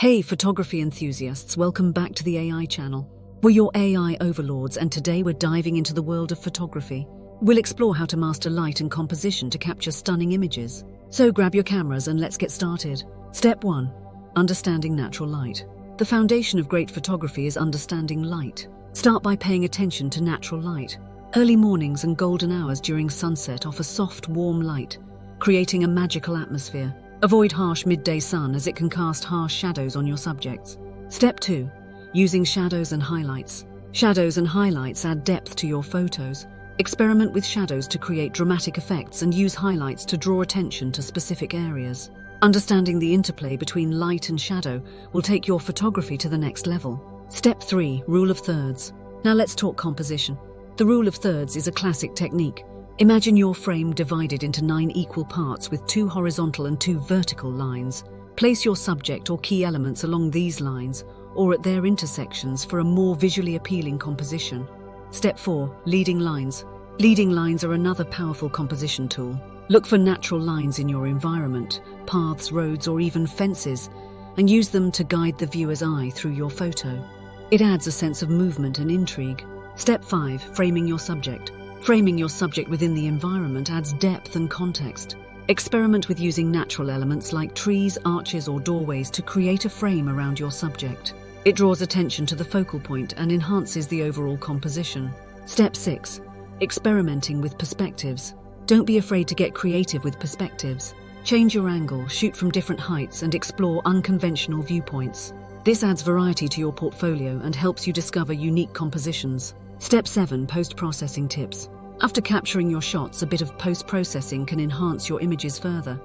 Hey photography enthusiasts, welcome back to the AI channel. We're your AI overlords and today we're diving into the world of photography. We'll explore how to master light and composition to capture stunning images. So grab your cameras and let's get started. Step 1. Understanding natural light. The foundation of great photography is understanding light. Start by paying attention to natural light. Early mornings and golden hours during sunset offer soft, warm light, creating a magical atmosphere. Avoid harsh midday sun as it can cast harsh shadows on your subjects. Step 2. Using shadows and highlights. Shadows and highlights add depth to your photos. Experiment with shadows to create dramatic effects and use highlights to draw attention to specific areas. Understanding the interplay between light and shadow will take your photography to the next level. Step 3. Rule of thirds. Now let's talk composition. The rule of thirds is a classic technique. Imagine your frame divided into 9 equal parts with 2 horizontal and 2 vertical lines. Place your subject or key elements along these lines or at their intersections for a more visually appealing composition. Step 4. Leading lines. Leading lines are another powerful composition tool. Look for natural lines in your environment, paths, roads, or even fences, and use them to guide the viewer's eye through your photo. It adds a sense of movement and intrigue. Step 5. Framing your subject. Framing your subject within the environment adds depth and context. Experiment with using natural elements like trees, arches, or doorways to create a frame around your subject. It draws attention to the focal point and enhances the overall composition. Step 6. Experimenting with perspectives. Don't be afraid to get creative with perspectives. Change your angle, shoot from different heights, and explore unconventional viewpoints. This adds variety to your portfolio and helps you discover unique compositions. Step 7. Post-processing tips. After capturing your shots, a bit of post-processing can enhance your images further.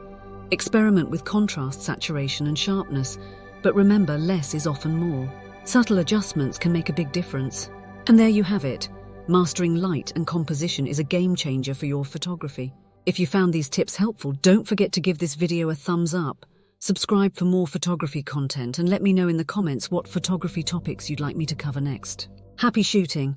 Experiment with contrast, saturation, and sharpness, but remember, less is often more. Subtle adjustments can make a big difference. And there you have it. Mastering light and composition is a game changer for your photography. If you found these tips helpful, don't forget to give this video a thumbs up. Subscribe for more photography content and let me know in the comments what photography topics you'd like me to cover next. Happy shooting!